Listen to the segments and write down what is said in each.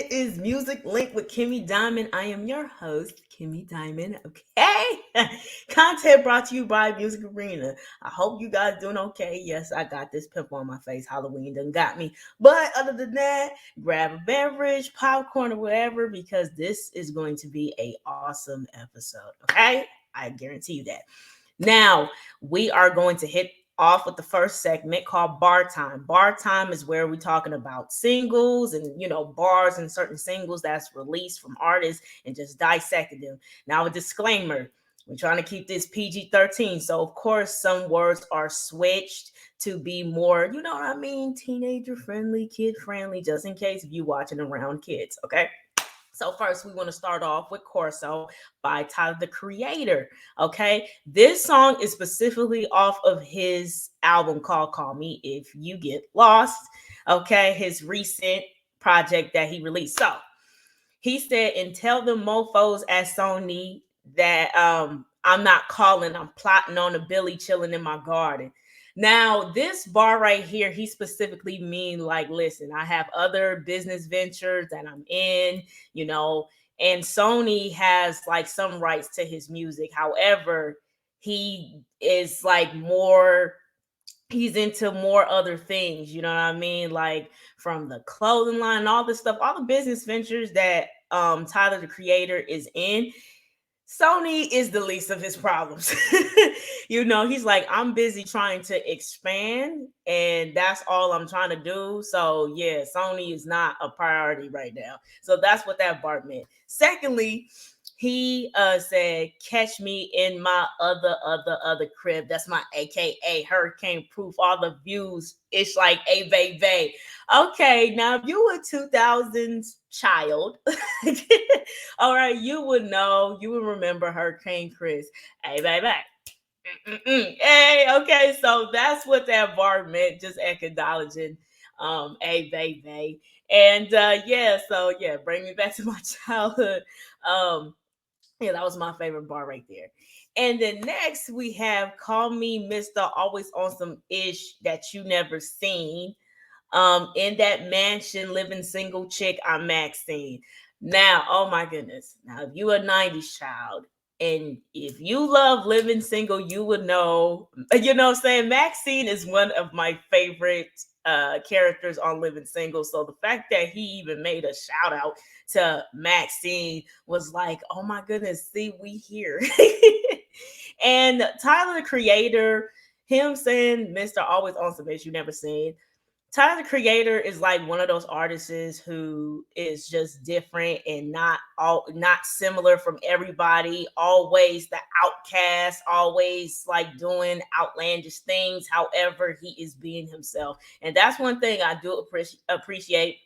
It is Music Link with Kimmy Diamond. I am your host, Kimmy Diamond. Okay. Content brought to you by Music Arena. I hope you guys doing okay. Yes, I got this pimple on my face. Halloween done got me. But other than that, grab a beverage, popcorn, or whatever, because this is going to be a awesome episode. Okay. I guarantee you that. Now, we are going to hit off with the first segment called Bar Time. Bar Time is where we're talking about singles and, bars and certain singles that's released from artists and just dissecting them. Now, a disclaimer. We're trying to keep this PG-13. So, of course, some words are switched to be more, teenager friendly, kid friendly, just in case if you're watching around kids. Okay. So first, we want to start off with Corso by Tyler, the Creator. Okay, this song is specifically off of his album called "Call Me If You Get Lost." Okay, his recent project that he released. So he said, "And tell the mofo's at Sony that I'm not calling. I'm plotting on a Billy chilling in my garden." Now, this bar right here, he specifically mean like, listen, I have other business ventures that I'm in, and Sony has like some rights to his music. However, he is like more he's into more other things, you know what I mean? Like from the clothing line, all this stuff, all the business ventures that Tyler the Creator is in. Sony is the least of his problems. He's like, I'm busy trying to expand, and that's all I'm trying to do. So, yeah, Sony is not a priority right now. So that's what that bar meant. Secondly, he said, "Catch me in my other crib." That's my AKA hurricane proof. All the views, it's like a baby. Okay, now if you were 2000s child, all right, you would know, you would remember Hurricane Chris. Hey, baby. Hey, okay, so that's what that bar meant, just acknowledging hey, baby. And bring me back to my childhood. Yeah, that was my favorite bar right there. And then next we have "Call Me Mr. Always on Some Ish That You Never Seen." In that mansion, living single chick, I'm Maxine. Now, oh my goodness. Now, if you a 90s child and if you love living single, you would know, what I'm saying? Maxine is one of my favorite characters on Living Single. So the fact that he even made a shout out to Maxine was like, oh my goodness, see, we here. And Tyler the Creator, him saying Mr. Always on Some Ish You Never Seen. Tyler the Creator is like one of those artists who is just different and not similar from everybody. Always the outcast, always like doing outlandish things. However, he is being himself, and that's one thing I do appreciate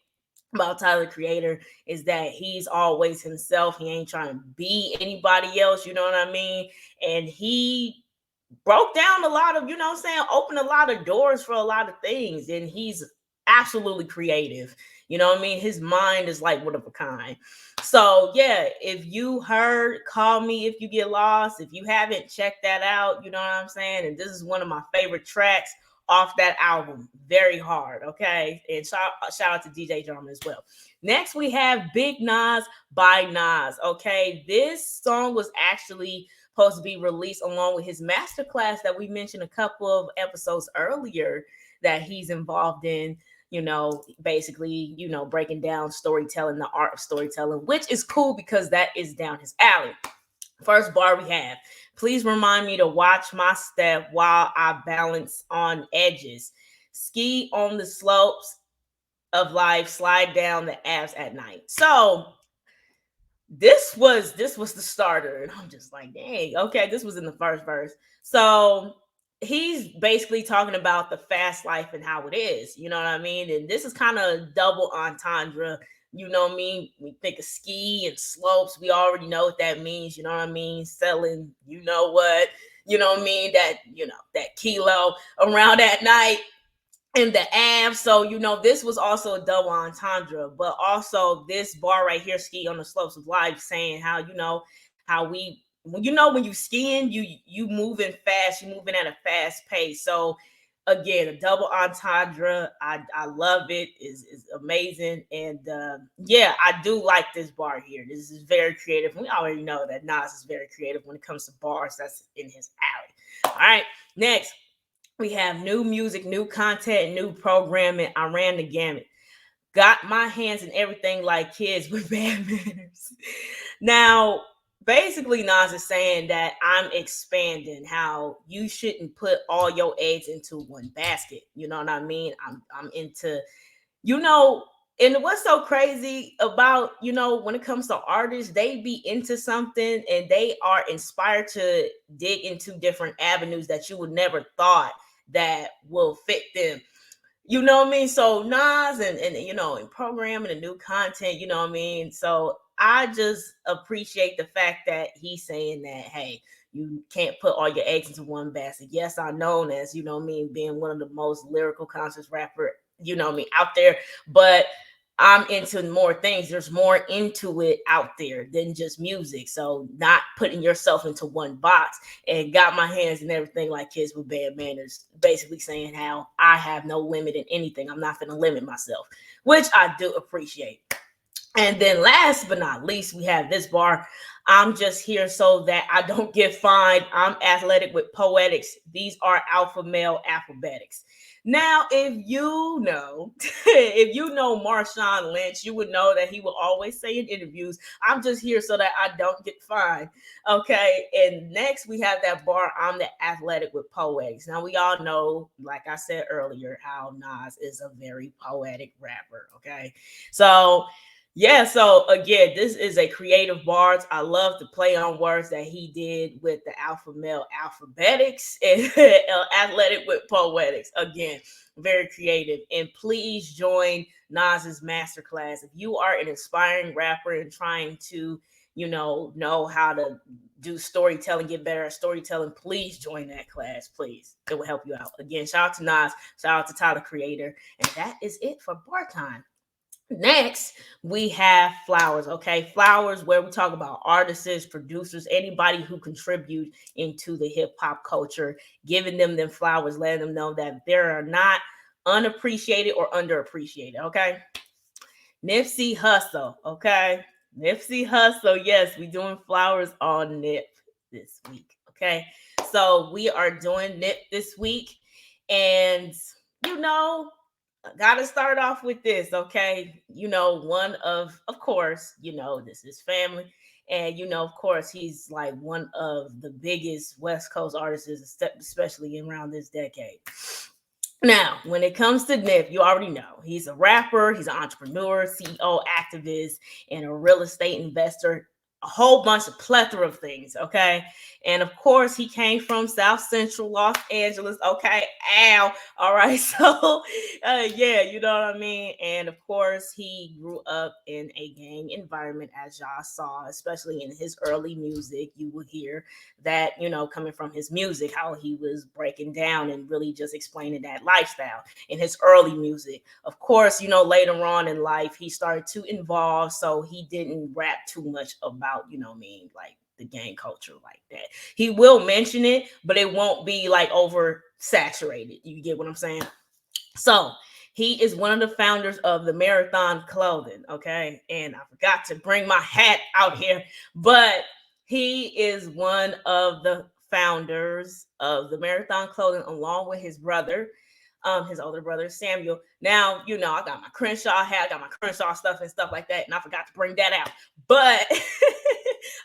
about Tyler the Creator is that he's always himself. He ain't trying to be anybody else. You know what I mean? And he broke down a lot of, opened a lot of doors for a lot of things. And he's absolutely creative. You know what I mean? His mind is like one of a kind. So, yeah, if you heard "Call Me If You Get Lost," if you haven't checked that out, you know what I'm saying? And this is one of my favorite tracks off that album. Very hard, okay? And shout out to DJ Drama as well. Next, we have Big Nas by Nas, okay? This song was actually supposed to be released along with his masterclass that we mentioned a couple of episodes earlier that he's involved in, basically, breaking down storytelling, the art of storytelling, which is cool because that is down his alley. First bar we have, "Please remind me to watch my step while I balance on edges. Ski on the slopes of life, slide down the apps at night." So this was the starter, and I'm just like, dang, okay, this was in the first verse. So he's basically talking about the fast life and how it is, you know what I mean? And this is kind of double entendre. You know what I mean? We think of ski and slopes. We already know what that means. You know what I mean? Selling, you know what? You know what I mean? That kilo around at night in the abs. So, this was also a double entendre, but also this bar right here, "Ski on the slopes of life," saying how, how when you skiing, you moving fast, you moving at a fast pace. So again, a double entendre. I love it. Is amazing. And yeah, I do like this bar here. This is very creative. We already know that Nas is very creative when it comes to bars. That's in his alley. All right. Next, we have new music, new content, new programming. I ran the gamut. Got my hands in everything like kids with bad manners. Now, basically, Nas is saying that I'm expanding how you shouldn't put all your eggs into one basket. You know what I mean? I'm into, you know, and what's so crazy about, when it comes to artists, they be into something and they are inspired to dig into different avenues that you would never thought that will fit them. You know what I mean? So Nas and and programming and new content, you know what I mean? So I just appreciate the fact that he's saying that, hey, you can't put all your eggs into one basket. Yes, I know as, being one of the most lyrical conscious rapper, out there, but I'm into more things. There's more into it out there than just music. So not putting yourself into one box, and got my hands in everything like kids with bad manners, basically saying how I have no limit in anything. I'm not going to limit myself, which I do appreciate. And then last but not least, we have this bar. I'm just here so that I don't get fined. I'm athletic with poetics. These are alpha male alphabetics. Now, if you know Marshawn Lynch, you would know that he will always say in interviews, I'm just here so that I don't get fined. Okay. And next we have that bar, I'm the athletic with poetics. Now we all know, like I said earlier, how Nas is a very poetic rapper. Okay. So yeah, so again, this is a creative bars. I love the play on words that he did with the alpha male alphabetics and athletic with poetics. Again, very creative. And please join Nas's masterclass. If you are an inspiring rapper and trying to, know how to do storytelling, get better at storytelling, please join that class. Please. It will help you out. Again, shout out to Nas, shout out to Tyler Creator. And that is it for bar time. Next, we have flowers. Okay, flowers, where we talk about artists, producers, anybody who contribute into the hip hop culture, giving them flowers, letting them know that they are not unappreciated or underappreciated. Okay, Nipsey Hussle. Okay, Nipsey Hussle. Yes, we doing flowers on Nip this week. Okay, so we are doing Nip this week, and you know gotta start off with this, okay? One of course, this is family. And of course, he's like one of the biggest West Coast artists, especially around this decade. Now, when it comes to Nip, you already know he's a rapper, he's an entrepreneur, CEO, activist, and a real estate investor. A whole bunch of plethora of things, okay? And of course, he came from South Central Los Angeles, okay? Ow. All right. So, yeah, you know what I mean? And of course, he grew up in a gang environment, as y'all saw, especially in his early music. You will hear that, coming from his music, how he was breaking down and really just explaining that lifestyle in his early music. Of course, later on in life, he started to involve, so he didn't rap too much about, like the gang culture like that. He will mention it, but it won't be like over saturated. You get what I'm saying? So he is one of the founders of the Marathon Clothing. Okay. And I forgot to bring my hat out here, but he is one of the founders of the Marathon Clothing along with his older brother Samuel. Now, I got my Crenshaw hat, I got my Crenshaw stuff and stuff like that, and I forgot to bring that out. But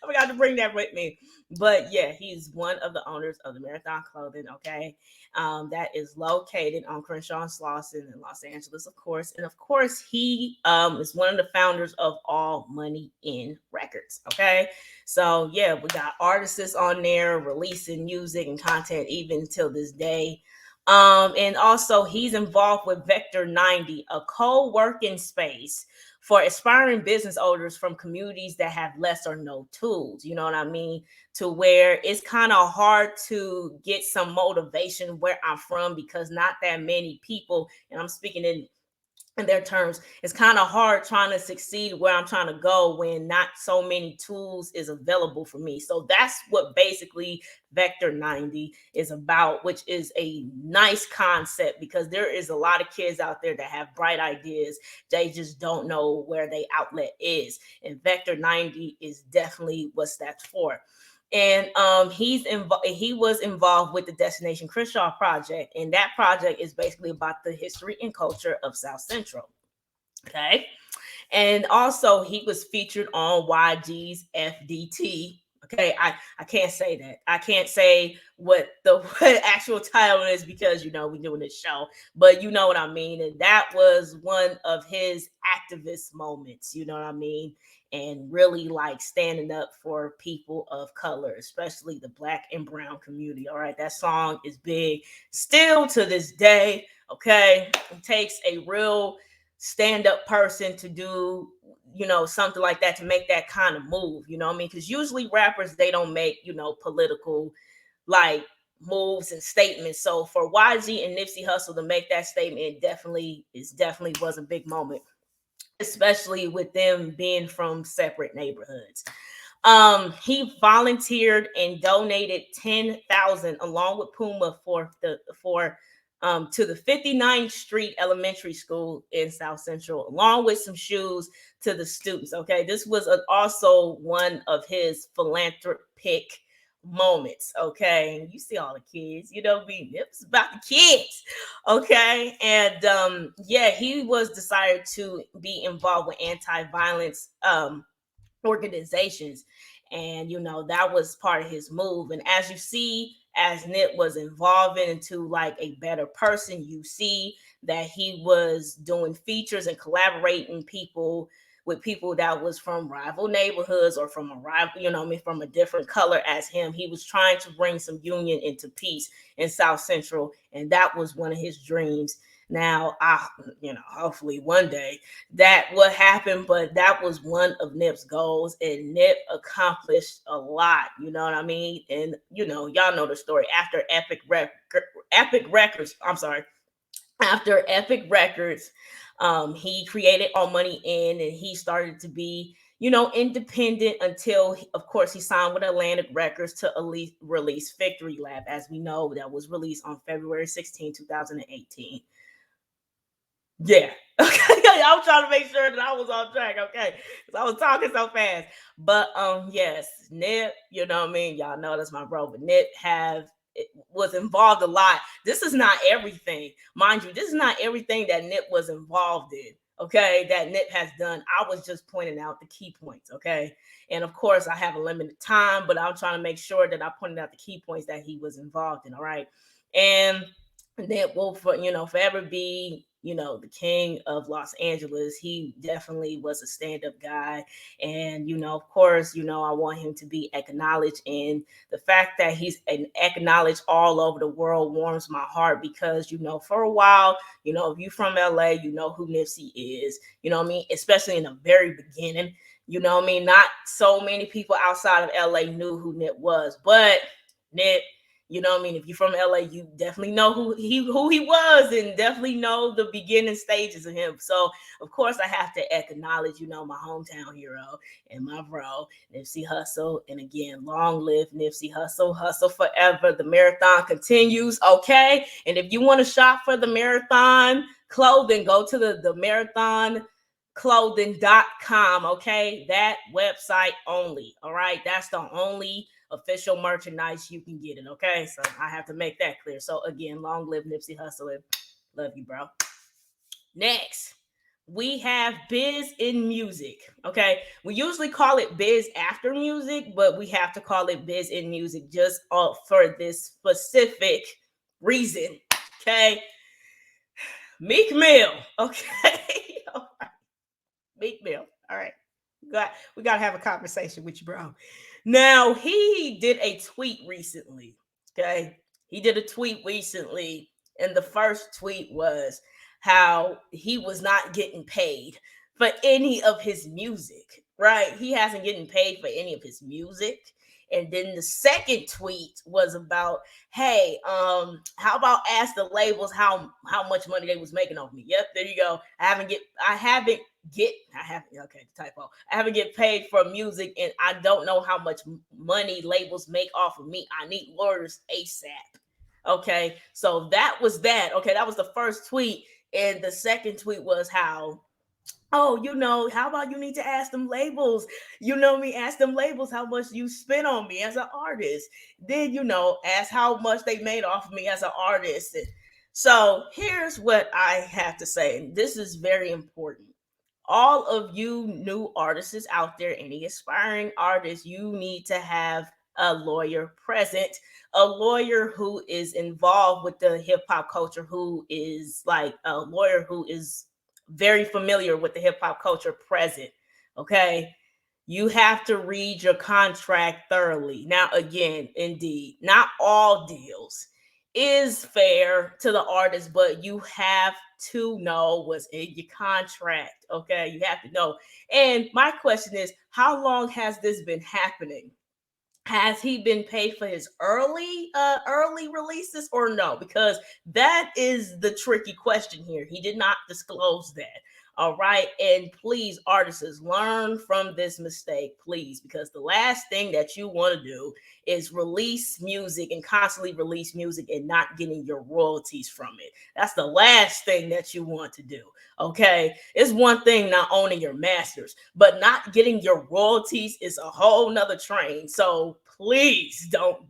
I forgot to bring that with me. But yeah, he's one of the owners of the Marathon Clothing. Okay, that is located on Crenshaw and Slauson in Los Angeles, of course. And of course, he is one of the founders of All Money In Records. Okay, so yeah, we got artists on there releasing music and content even till this day. And also he's involved with Vector 90, a co-working space for aspiring business owners from communities that have less or no tools. You know what I mean? To where it's kind of hard to get some motivation where I'm from because not that many people, and I'm speaking in in their terms. It's kind of hard trying to succeed where I'm trying to go when not so many tools is available for me. So that's what basically Vector 90 is about, which is a nice concept because there is a lot of kids out there that have bright ideas. They just don't know where their outlet is. And Vector 90 is definitely what that's for. And he was involved with the Destination Crenshaw project, and that project is basically about the history and culture of South Central. Okay. And also he was featured on YG's FDT. Okay, I can't say that. I can't say what the what actual title is because we're doing this show, but you know what I mean. And that was one of his activist moments, you know what I mean, and really like standing up for people of color, especially the black and brown community. All right, that song is big still to this day. Okay, it takes a real stand-up person to do something like that, to make that kind of move, you know what I mean, because usually rappers, they don't make political like moves and statements. So for YG and Nipsey Hussle to make that statement, it definitely was a big moment, especially with them being from separate neighborhoods. He volunteered and donated 10,000 along with Puma for to the 59th Street Elementary School in South Central, along with some shoes to the students. Okay, this was also one of his philanthropic moments. Okay, and you see all the kids, it was about the kids. Okay, and yeah, he was decided to be involved with anti-violence organizations, and that was part of his move. And as you see, as Nip was evolving into like a better person, you see that he was doing features and collaborating people with people that was from rival neighborhoods or from a rival, from a different color as him. He was trying to bring some union into peace in South Central, and that was one of his dreams. Now, hopefully one day that would happen, but that was one of Nip's goals, and Nip accomplished a lot. You know what I mean? And y'all know the story. Epic Records, I'm sorry, after Epic Records, he created All Money In, and he started to be independent until, of course, he signed with Atlantic Records to release Victory Lap, as we know, that was released on February 16, 2018. Yeah. Okay. I was trying to make sure that I was on track. Okay. Because I was talking so fast. But yes, Nip, you know what I mean? Y'all know that's my bro. But Nip was involved a lot. This is not everything. Mind you, this is not everything that Nip was involved in. Okay, that Nip has done. I was just pointing out the key points. Okay. And of course, I have a limited time, but I'm trying to make sure that I pointed out the key points that he was involved in. All right. And Nip will forever be the king of Los Angeles. He definitely was a stand-up guy, and of course, I want him to be acknowledged, and the fact that he's acknowledged all over the world warms my heart because for a while, if you're from LA, you know who Nipsey is, you know what I mean, especially in the very beginning, you know what I mean. Not so many people outside of LA knew who Nip was, but Nip, you know what I mean? If you're from LA, you definitely know who he was, and definitely know the beginning stages of him. So of course I have to acknowledge, my hometown hero and my bro, Nipsey Hussle. And again, long live Nipsey Hussle. Hustle forever. The marathon continues. Okay. And if you want to shop for the marathon clothing, go to the marathon clothing.com. Okay, that website only. All right, that's the only official merchandise you can get it. Okay, so I have to make that clear. So again, long live Nipsey Hussle. Love you, bro. Next, we have Biz in Music. Okay, we usually call it Biz After Music, but we have to call it Biz in Music just for this specific reason. Okay, Meek Mill. Okay. Meek Mill. All right. We got to have a conversation with you, bro. Now, he did a tweet recently. Okay. He did a tweet recently. And the first tweet was how he was not getting paid for any of his music, right? He hasn't getting paid for any of his music. And then the second tweet was about, hey, how about ask the labels how much money they was making off me. Yep, there you go. Okay, typo. I haven't get paid for music, and I don't know how much money labels make off of me. I need lawyers ASAP. Okay, so that was that. Okay, that was the first tweet, and the second tweet was how, oh, how about you need to ask them labels, ask them labels how much you spent on me as an artist. Then, ask how much they made off of me as an artist. And so here's what I have to say, and this is very important. All of you new artists out there, any aspiring artists, you need to have a lawyer present, a lawyer who is involved with the hip hop culture, who is like a lawyer who is very familiar with the hip hop culture present. Okay. You have to read your contract thoroughly. Now, again, indeed, not all deals is fair to the artist, but you have to know what's in your contract. Okay. You have to know. And my question is, how long has this been happening? Has he been paid for his early releases or no? Because that is the tricky question here. He did not disclose that. All right. And please, artists, learn from this mistake, please, because the last thing that you want to do is release music and constantly release music and not getting your royalties from it. That's the last thing that you want to do. Okay. It's one thing not owning your masters, but not getting your royalties is a whole nother train. So please don't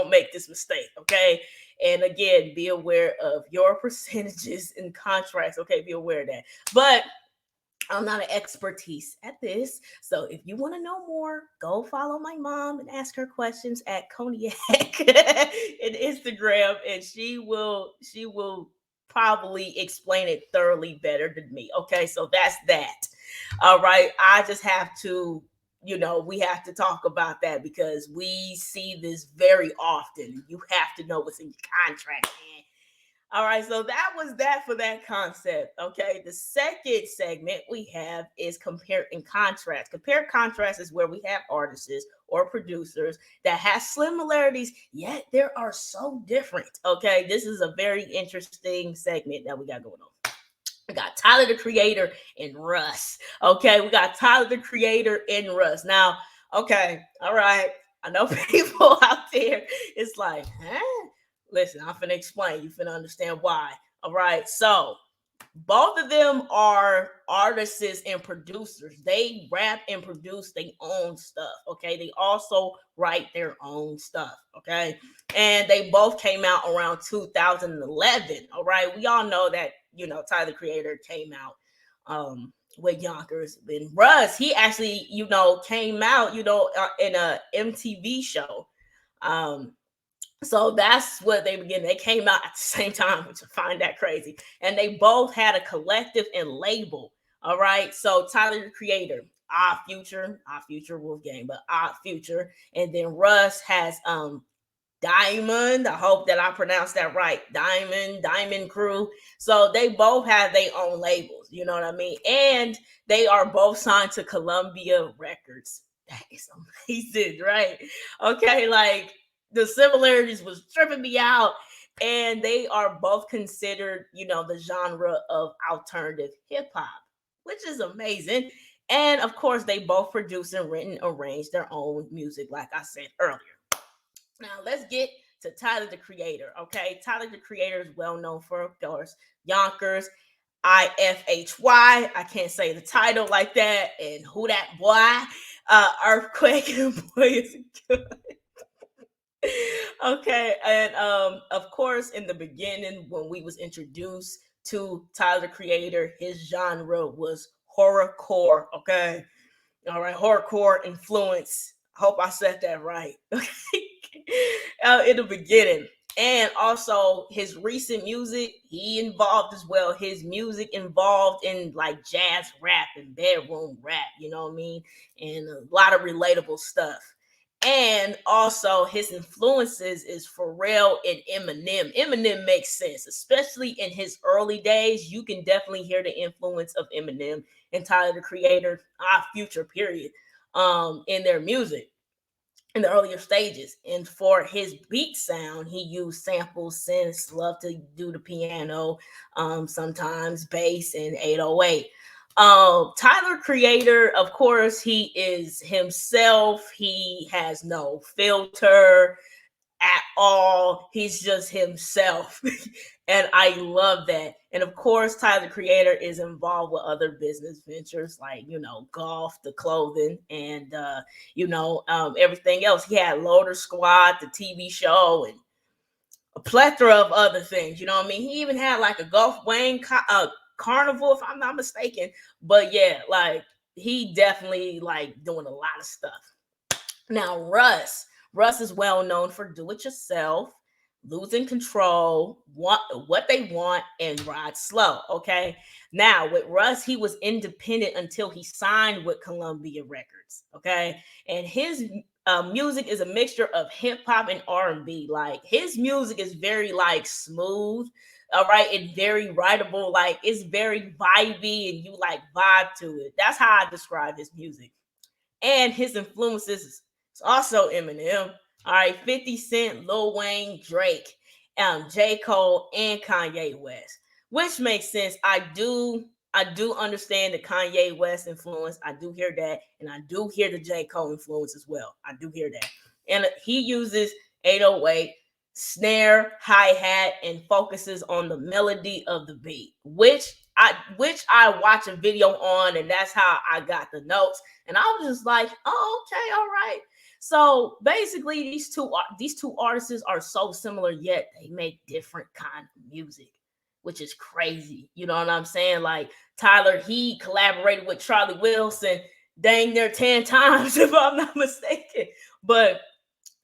make this mistake. Okay. And again, be aware of your percentages and contracts. Okay, be aware of that. But I'm not an expertise at this. So if you want to know more, go follow my mom and ask her questions at Cognac in Instagram, and she will probably explain it thoroughly better than me. Okay, so that's that. All right. I just have to, we have to talk about that because we see this very often. You have to know what's in your contract, man. All right, so that was that for that concept. Okay, the second segment we have is compare and contrast. Compare and contrast is where we have artists or producers that have similarities, yet there are so different. Okay, this is a very interesting segment that we got going on. We got Tyler the Creator and Russ. Okay, we got Tyler the Creator and Russ. Now, okay, all right. I know people out there, it's like, huh? Listen, I'm finna explain. You finna understand why. All right. So both of them are artists and producers. They rap and produce their own stuff. Okay. They also write their own stuff. Okay. And they both came out around 2011. All right. We all know that, Tyler the Creator came out with Yonkers. And Russ, he actually, came out, in a MTV show. So that's what they begin. They came out at the same time, which I find that crazy. And they both had a collective and label. All right. So Tyler the Creator, our future Wolf Gang, but our future. And then Russ has Diamond. I hope that I pronounced that right. Diamond Crew. So they both have their own labels. You know what I mean? And they are both signed to Columbia Records. That is amazing, right? Okay, like the similarities was tripping me out. And they are both considered, the genre of alternative hip hop, which is amazing. And of course, they both produce and written, arranged their own music, like I said earlier. Now let's get to Tyler the Creator. Okay, Tyler the Creator is well known for, of course, Yonkers, IFHY. I can't say the title like that. And Who That Boy? Earthquake and Boy is good. Okay, and of course, in the beginning, when we was introduced to Tyler the Creator, his genre was horrorcore. Okay, all right, horrorcore influence. Hope I said that right. In the beginning. And also his recent music, he involved as well. His music involved in like jazz rap and bedroom rap, you know what I mean? And a lot of relatable stuff. And also his influences is Pharrell and Eminem. Eminem makes sense, especially in his early days. You can definitely hear the influence of Eminem and Tyler the Creator, our future period, in their music. in the earlier stages. And for his beat sound, he used samples, synths, love to do the piano, sometimes bass and 808. Tyler Creator, of course, he is himself. He has no filter at all. He's just himself. And I love that. And of course, Tyler Creator is involved with other business ventures like, golf, the clothing, and, everything else. He had Loader Squad, the TV show, and a plethora of other things. You know what I mean? He even had like a Gulf Wayne carnival, if I'm not mistaken. But yeah, like he definitely like doing a lot of stuff. Now, Russ is well known for do it yourself, losing control, what they want, and ride slow. Okay. Now, with Russ, he was independent until he signed with Columbia Records. Okay. And his music is a mixture of hip hop and R&B. Like his music is very like smooth. All right, it's very writable, like it's very vibey, and you like vibe to it. That's how I describe his music. And his influences is also Eminem. All right, 50 Cent, Lil Wayne, Drake, J. Cole, and Kanye West. Which makes sense. I do understand the Kanye West influence. I do hear that. And I do hear the J. Cole influence as well. I do hear that. And he uses 808 snare, hi-hat, and focuses on the melody of the beat, which I watch a video on, and that's how I got the notes. And I was just like, oh, okay, all right. So basically, these two artists are so similar, yet they make different kind of music, which is crazy. You know what I'm saying? Like Tyler, he collaborated with Charlie Wilson dang near 10 times, if I'm not mistaken. But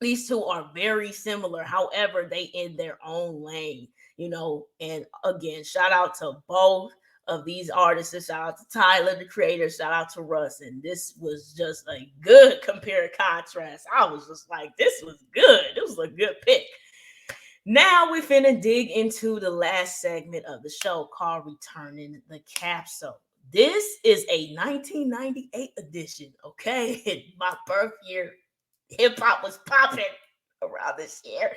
these two are very similar. However, they in their own lane. And again, shout out to both of these artists. Shout out to Tyler, the creator. Shout out to Russ. And this was just a good compare contrast. I was just like, this was good. This was a good pick. Now we finna dig into the last segment of the show called Returning the Capsule. This is a 1998 edition, okay? My birth year. Hip hop was popping around this year.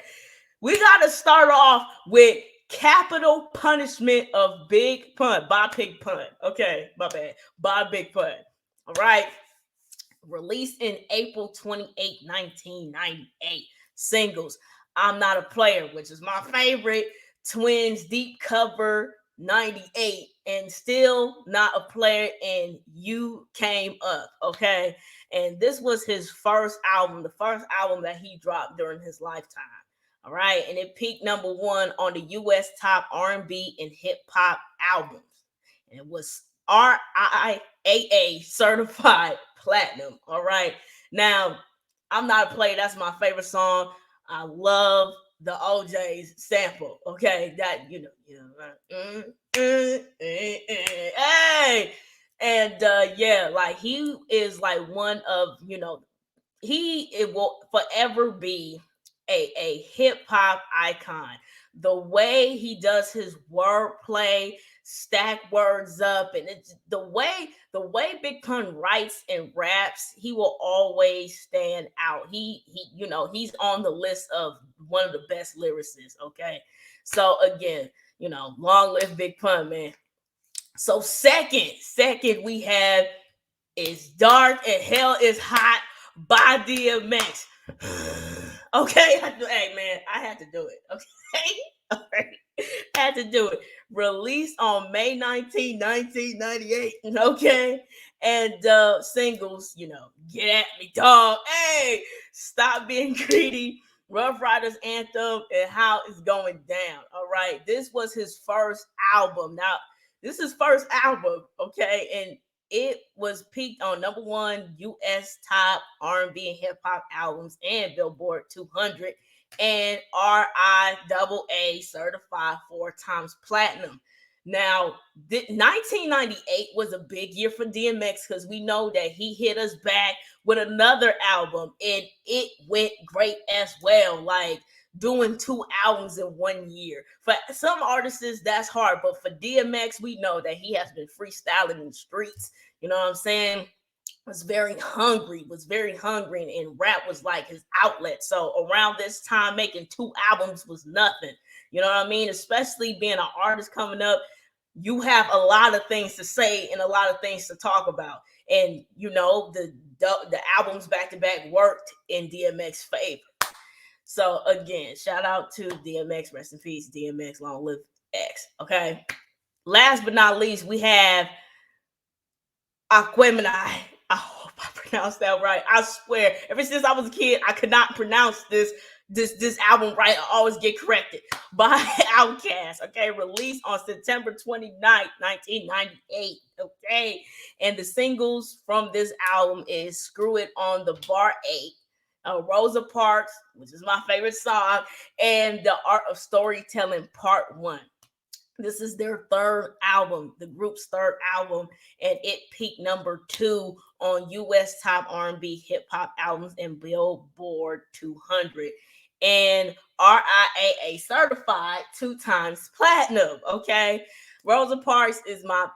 We got to start off with Capital Punishment of Big Pun by Big Pun. Okay, my bad. By Big Pun. All right. Released in April 28, 1998. Singles. I'm Not a Player, which is my favorite. Twins Deep Cover 98, and Still Not a Player, and You Came Up. Okay. And this was his first album, the first album that he dropped during his lifetime. All right. And it peaked number one on the US top R&B and hip hop albums. And it was RIAA certified platinum. All right. Now, I'm Not a Player. That's my favorite song. I love the OJ's sample. Okay. That, hey. And yeah, like he is like one of, it will forever be a hip hop icon. The way he does his wordplay, stack words up, and it's the way Big Pun writes and raps, he will always stand out. He's on the list of one of the best lyricists. Okay, so again, long live Big Pun, man. So second we have It's Dark and Hell is Hot by DMX. Okay, hey man, I had to do it. Okay, all right. Had to do it. Released on May 19, 1998. Okay, and singles, Get at Me, Dog. Hey, Stop Being Greedy. Rough Riders Anthem, and How It's Going Down. All right, this was his first album. Now, this is his first album, okay, and it was peaked on number one U.S. top R&B and hip hop albums and Billboard 200 and RIAA certified 4 times platinum. Now, 1998 was a big year for DMX because we know that he hit us back with another album and it went great as well. Like doing 2 albums in 1 year. For some artists, that's hard, but for DMX, we know that he has been freestyling in the streets. You know what I'm saying? was very hungry, and rap was like his outlet. So around this time, making 2 albums was nothing. You know what I mean? Especially being an artist coming up, you have a lot of things to say and a lot of things to talk about. And the albums back to back worked in DMX favor. So again, shout out to DMX, rest in peace, DMX, long live X. Okay. Last but not least, we have Aquemini. I hope I pronounced that right. I swear, ever since I was a kid, I could not pronounce this album right. I always get corrected by Outkast. Okay, released on September 29th, 1998. Okay, and the singles from this album is "Screw It on the Bar 8." Rosa Parks, which is my favorite song, and The Art of Storytelling Part 1. This is their third album, the group's third album, and it peaked number 2 on U.S. top R&B hip hop albums and Billboard 200, and RIAA certified 2 times platinum. Okay, Rosa Parks is my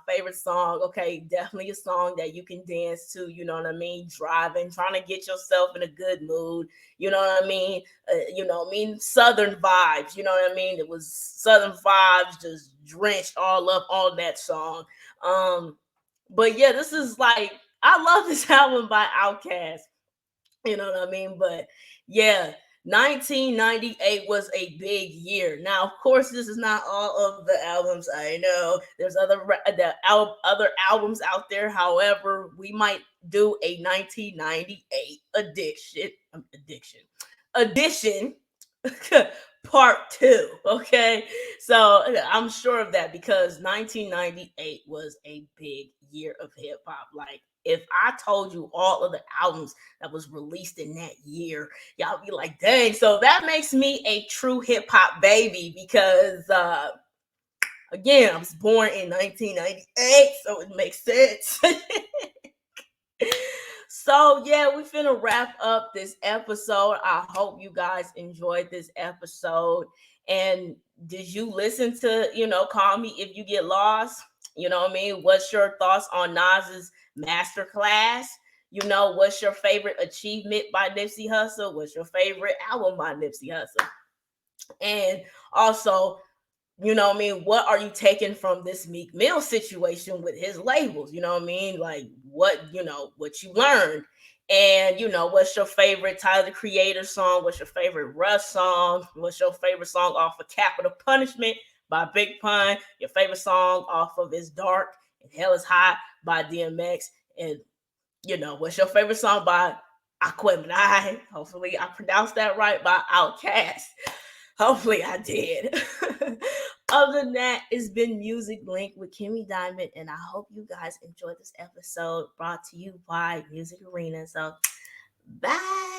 favorite song. Okay, definitely a song that you can dance to. You know what I mean? Driving, trying to get yourself in a good mood. You know what I mean? Southern vibes. You know what I mean? It was Southern vibes, just drenched all up on that song. But yeah, this is like I love this album by Outkast. You know what I mean? But yeah, 1998 was a big year. Now, of course, this is not all of the albums. I know there's other albums out there. However, we might do a 1998 edition part 2. Okay, so I'm sure of that because 1998 was a big year of hip hop. Like, if I told you all of the albums that was released in that year, y'all be like, dang. So that makes me a true hip hop baby because again, I was born in 1998, so it makes sense. So yeah, we finna wrap up this episode. I hope you guys enjoyed this episode. And did you listen to, Call Me If You Get Lost? You know what I mean? What's your thoughts on Nas's masterclass? What's your favorite achievement by Nipsey Hussle? What's your favorite album by Nipsey Hussle? And also, what are you taking from this Meek Mill situation with his labels? You know what I mean? Like what you learned. And what's your favorite Tyler the Creator song? What's your favorite Russ song? What's your favorite song off of Capital Punishment by Big Pun? Your favorite song off of It's Dark and Hell Is Hot by DMX? And what's your favorite song by Aquemini? Hopefully I pronounced that right, by Outkast. Hopefully I did. Other than that, it's been Music Link with Kimmy Diamond, and I hope you guys enjoyed this episode brought to you by Music Arena. So, bye.